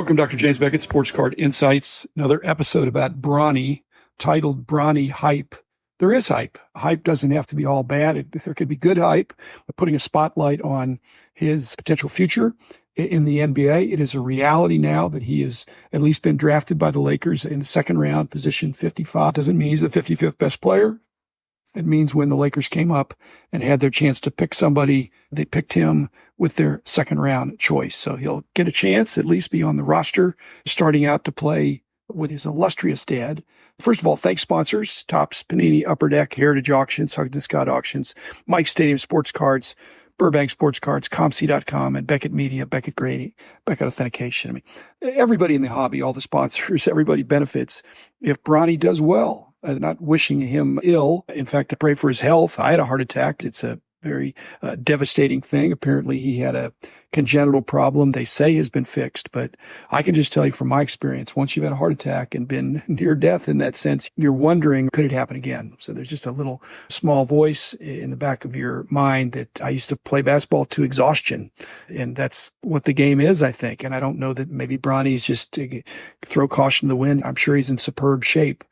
Welcome, Dr. James Beckett, Sports Card Insights. Another episode about Bronny, titled Bronny Hype. There is hype. Hype doesn't have to be all bad. There could be good hype, but putting a spotlight on his potential future in the NBA. It is a reality now that he has at least been drafted by the Lakers in the second round, position 55. Doesn't mean he's the 55th best player. It means when the Lakers came up and had their chance to pick somebody, they picked him with their second round choice. So he'll get a chance, at least be on the roster, starting out to play with his illustrious dad. First of all, thanks sponsors, Topps, Panini, Upper Deck, Heritage Auctions, Huggins Scott Auctions, Mike's Stadium Sports Cards, Burbank Sports Cards, ComC.com, and Beckett Media, Beckett Grading, Beckett Authentication. I mean, everybody in the hobby, all the sponsors, everybody benefits if Bronny does well. Not wishing him ill. In fact, I pray for his health. I had a heart attack. It's a very devastating thing. Apparently, he had a congenital problem they say has been fixed. But I can just tell you from my experience, once you've had a heart attack and been near death in that sense, you're wondering, could it happen again? So there's just a little small voice in the back of your mind that I used to play basketball to exhaustion. And that's what the game is, I think. And I don't know that maybe Bronny's just to throw caution to the wind. I'm sure he's in superb shape.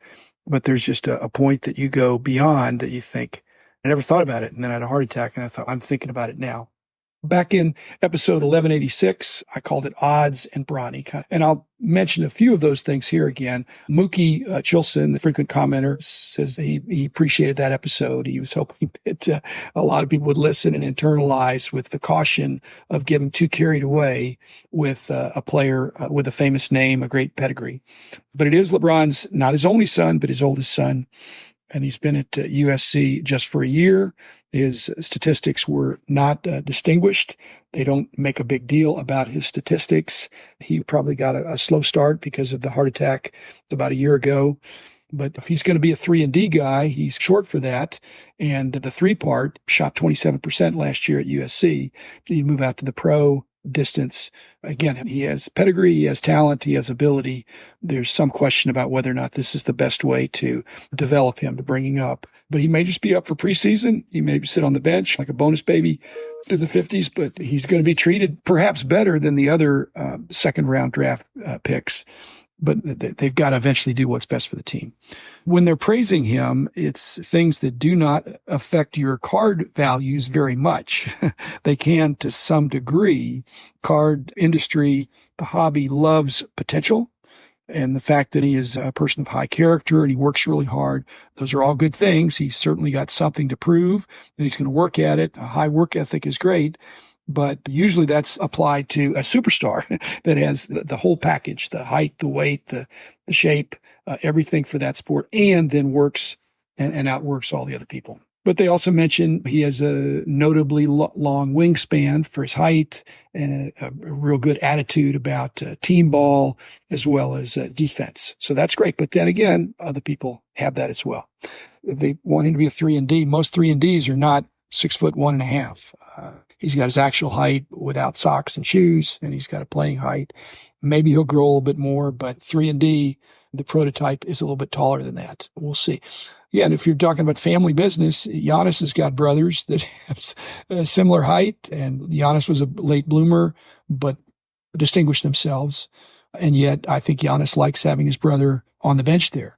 But there's just a point that you go beyond that you think, I never thought about it. And then I had a heart attack and I thought, I'm thinking about it now. Back in episode 1186, I called it Odds and Bronny. And I'll mention a few of those things here again. Mookie Chilson, the frequent commenter, says that he appreciated that episode. He was hoping that a lot of people would listen and internalize with the caution of getting too carried away with a player with a famous name, a great pedigree. But it is LeBron's, not his only son, but his oldest son. And he's been at USC just for a year. His statistics were not distinguished. They don't make a big deal about his statistics. He probably got a slow start because of the heart attack about a year ago. But if he's going to be a 3-and-D guy, he's short for that. And the three part shot 27% last year at USC. You move out to the pro distance. Again, he has pedigree, he has talent, he has ability. There's some question about whether or not this is the best way to develop him, to bring him up. But he may just be up for preseason. He may sit on the bench like a bonus baby to the 50s, but he's going to be treated perhaps better than the other second round draft picks. But they've got to eventually do what's best for the team. When they're praising him, it's things that do not affect your card values very much. They can to some degree. Card industry, the hobby loves potential. And the fact that he is a person of high character and he works really hard, those are all good things. He's certainly got something to prove and he's going to work at it. A high work ethic is great. But usually that's applied to a superstar that has the whole package, the height, the weight, the shape, everything for that sport, and then works and outworks all the other people. But they also mention he has a notably long wingspan for his height and a real good attitude about team ball as well as defense. So that's great. But then again, other people have that as well. They want him to be a 3-and-D. Most 3-and-Ds are not 6'1.5". He's got his actual height without socks and shoes, and he's got a playing height. Maybe he'll grow a little bit more, but 3-and-D, the prototype is a little bit taller than that. We'll see. Yeah, and if you're talking about family business, Giannis has got brothers that have a similar height, and Giannis was a late bloomer, but distinguished themselves. And yet I think Giannis likes having his brother on the bench there.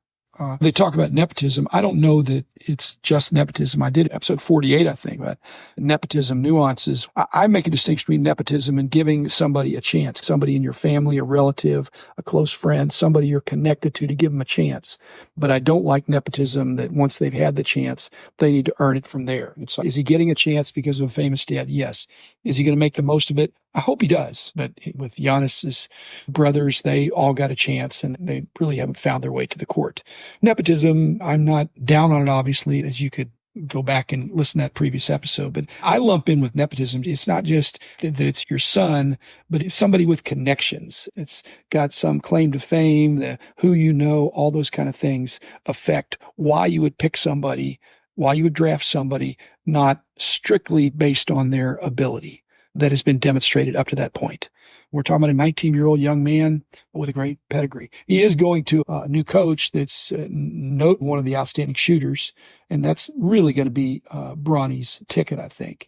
They talk about nepotism. I don't know that it's just nepotism. I did episode 48, I think, about nepotism nuances. I make a distinction between nepotism and giving somebody a chance, somebody in your family, a relative, a close friend, somebody you're connected to give them a chance. But I don't like nepotism that once they've had the chance, they need to earn it from there. And so is he getting a chance because of a famous dad? Yes. Is he going to make the most of it? I hope he does. But with Giannis's brothers, they all got a chance and they really haven't found their way to the court. Nepotism, I'm not down on it, obviously, as you could go back and listen to that previous episode. But I lump in with nepotism. It's not just that it's your son, but it's somebody with connections. It's got some claim to fame, who you know, all those kind of things affect why you would pick somebody, why you would draft somebody, not strictly based on their ability that has been demonstrated up to that point. We're talking about a 19-year-old young man with a great pedigree. He is going to a new coach that's one of the outstanding shooters, and that's really going to be Bronny's ticket, I think.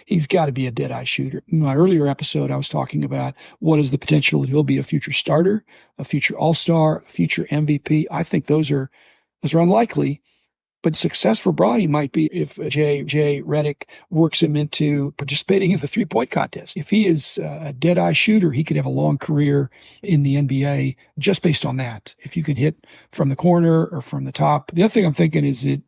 He's got to be a dead-eye shooter. In my earlier episode, I was talking about what is the potential that he'll be a future starter, a future all-star, a future MVP. I think those are unlikely. But success for Bronny might be if Jay Redick works him into participating in the three-point contest. If he is a dead-eye shooter, he could have a long career in the NBA just based on that. If you can hit from the corner or from the top. The other thing I'm thinking is that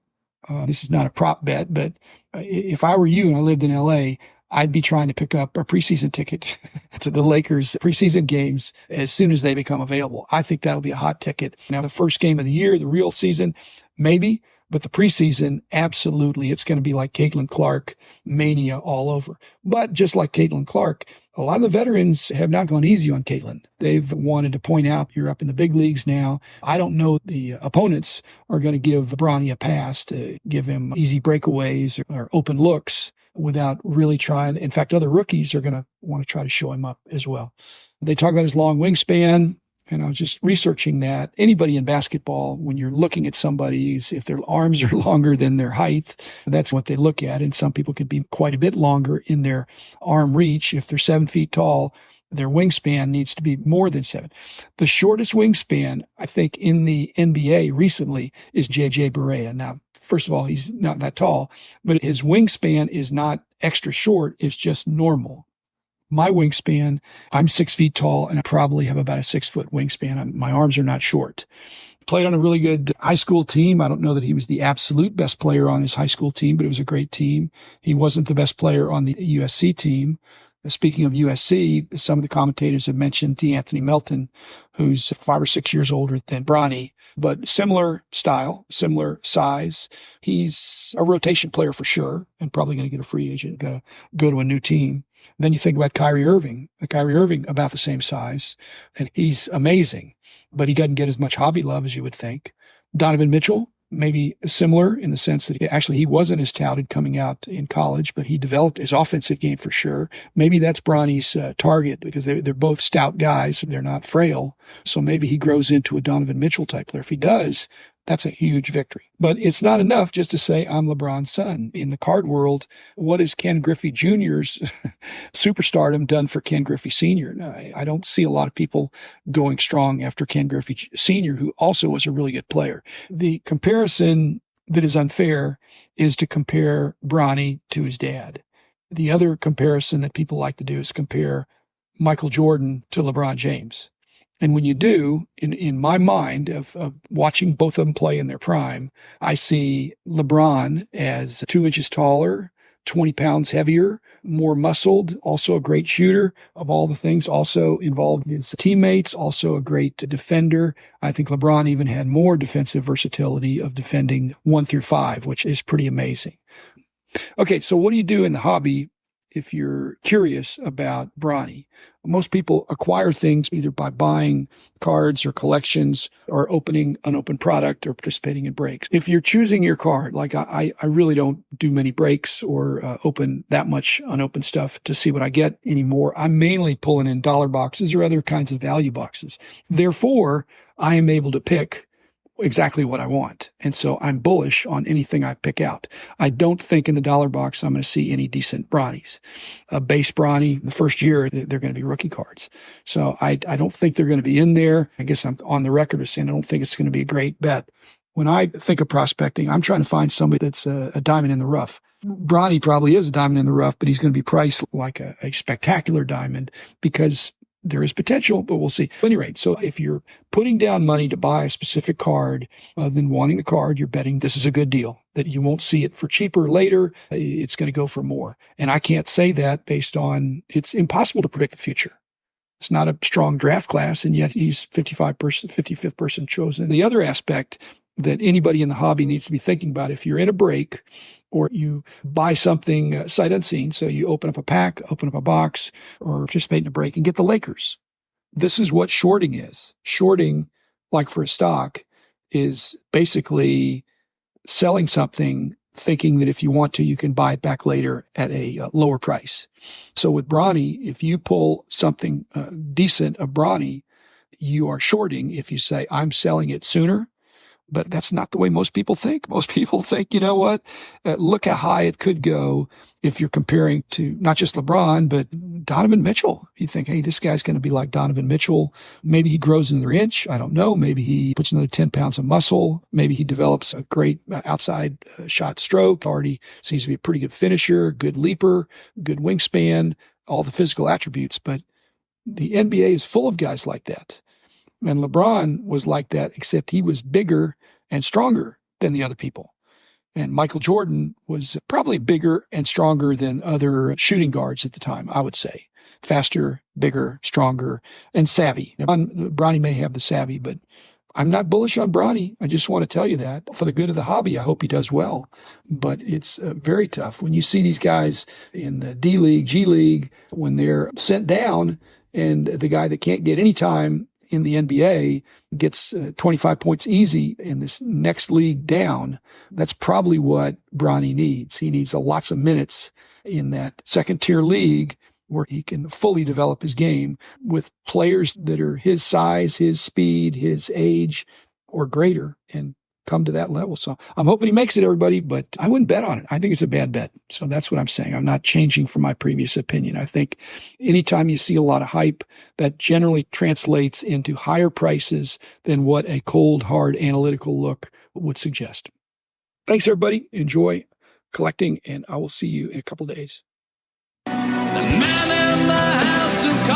this is not a prop bet, but if I were you and I lived in LA, I'd be trying to pick up a preseason ticket to the Lakers preseason games as soon as they become available. I think that'll be a hot ticket. Now, the first game of the year, the real season, maybe. But the preseason, absolutely, it's going to be like Caitlin Clark mania all over. But just like Caitlin Clark, a lot of the veterans have not gone easy on Caitlin. They've wanted to point out, you're up in the big leagues now. I don't know the opponents are going to give Bronny a pass to give him easy breakaways or open looks without really trying. In fact, other rookies are going to want to try to show him up as well. They talk about his long wingspan. And I was just researching that. Anybody in basketball, when you're looking at somebody's, if their arms are longer than their height, that's what they look at. And some people could be quite a bit longer in their arm reach. If they're 7 feet tall, their wingspan needs to be more than 7. The shortest wingspan, I think, in the NBA recently is JJ Barea. Now, first of all, he's not that tall, but his wingspan is not extra short. It's just normal. My wingspan, I'm 6 feet tall, and I probably have about a 6-foot wingspan. My arms are not short. Played on a really good high school team. I don't know that he was the absolute best player on his high school team, but it was a great team. He wasn't the best player on the USC team. Speaking of USC, some of the commentators have mentioned D'Anthony Melton, who's 5 or 6 years older than Bronny, but similar style, similar size. He's a rotation player for sure, and probably going to get a free agent, go to a new team. Then you think about Kyrie Irving. About the same size, and he's amazing, but he doesn't get as much hobby love as you would think. Donovan Mitchell, maybe similar in the sense that actually he wasn't as touted coming out in college, but he developed his offensive game for sure. Maybe that's Bronny's target because they're both stout guys. They're not frail. So maybe he grows into a Donovan Mitchell type player. If he does, that's a huge victory. But it's not enough just to say I'm LeBron's son. In the card world, what has Ken Griffey Jr.'s superstardom done for Ken Griffey Sr.? Now, I don't see a lot of people going strong after Ken Griffey Sr., who also was a really good player. The comparison that is unfair is to compare Bronny to his dad. The other comparison that people like to do is compare Michael Jordan to LeBron James. And when you do, in my mind of watching both of them play in their prime, I see LeBron as 2 inches taller, 20 pounds heavier, more muscled, also a great shooter of all the things, also involved his teammates, also a great defender. I think LeBron even had more defensive versatility of defending 1 through 5, which is pretty amazing. Okay, so what do you do in the hobby if you're curious about Bronny? Most people acquire things either by buying cards or collections or opening unopened product or participating in breaks. If you're choosing your card, like I really don't do many breaks or open that much unopened stuff to see what I get anymore. I'm mainly pulling in dollar boxes or other kinds of value boxes. Therefore, I am able to pick exactly what I want. And so I'm bullish on anything I pick out. I don't think in the dollar box I'm going to see any decent Bronnies. A base Bronny, the first year, they're going to be rookie cards. So I don't think they're going to be in there. I guess I'm on the record as saying I don't think it's going to be a great bet. When I think of prospecting, I'm trying to find somebody that's a diamond in the rough. Bronny probably is a diamond in the rough, but he's going to be priced like a spectacular diamond because there is potential, but we'll see. At any rate, so if you're putting down money to buy a specific card, then wanting the card, you're betting this is a good deal, that you won't see it for cheaper later. It's going to go for more. And I can't say that based on, it's impossible to predict the future. It's not a strong draft class, and yet he's 55th person chosen. The other aspect that anybody in the hobby needs to be thinking about, if you're in a break or you buy something sight unseen, so you open up a pack, open up a box, or participate in a break and get the Lakers. This is what shorting is. Shorting, like for a stock, is basically selling something thinking that if you want to, you can buy it back later at a lower price. So with Bronny, if you pull something decent of Bronny, you are shorting if you say, I'm selling it sooner. But that's not the way most people think. Most people think, you know what? Look how high it could go if you're comparing to not just LeBron, but Donovan Mitchell. You think, hey, this guy's going to be like Donovan Mitchell. Maybe he grows another inch. I don't know. Maybe he puts another 10 pounds of muscle. Maybe he develops a great outside shot stroke. Already seems to be a pretty good finisher, good leaper, good wingspan, all the physical attributes. But the NBA is full of guys like that. And LeBron was like that, except he was bigger and stronger than the other people. And Michael Jordan was probably bigger and stronger than other shooting guards at the time, I would say. Faster, bigger, stronger, and savvy. Now, Bronny may have the savvy, but I'm not bullish on Bronny. I just want to tell you that. For the good of the hobby, I hope he does well. But it's very tough. When you see these guys in the D League, G League, when they're sent down, and the guy that can't get any time in the NBA gets 25 points easy in this next league down, that's probably what Bronny needs. He needs lots of minutes in that second tier league where he can fully develop his game with players that are his size, his speed, his age, or greater, and come to that level. So I'm hoping he makes it, everybody, but I wouldn't bet on it. I think it's a bad bet. So that's what I'm saying. I'm not changing from my previous opinion. I think anytime you see a lot of hype, that generally translates into higher prices than what a cold, hard, analytical look would suggest. Thanks, everybody. Enjoy collecting, and I will see you in a couple days. The man in the house who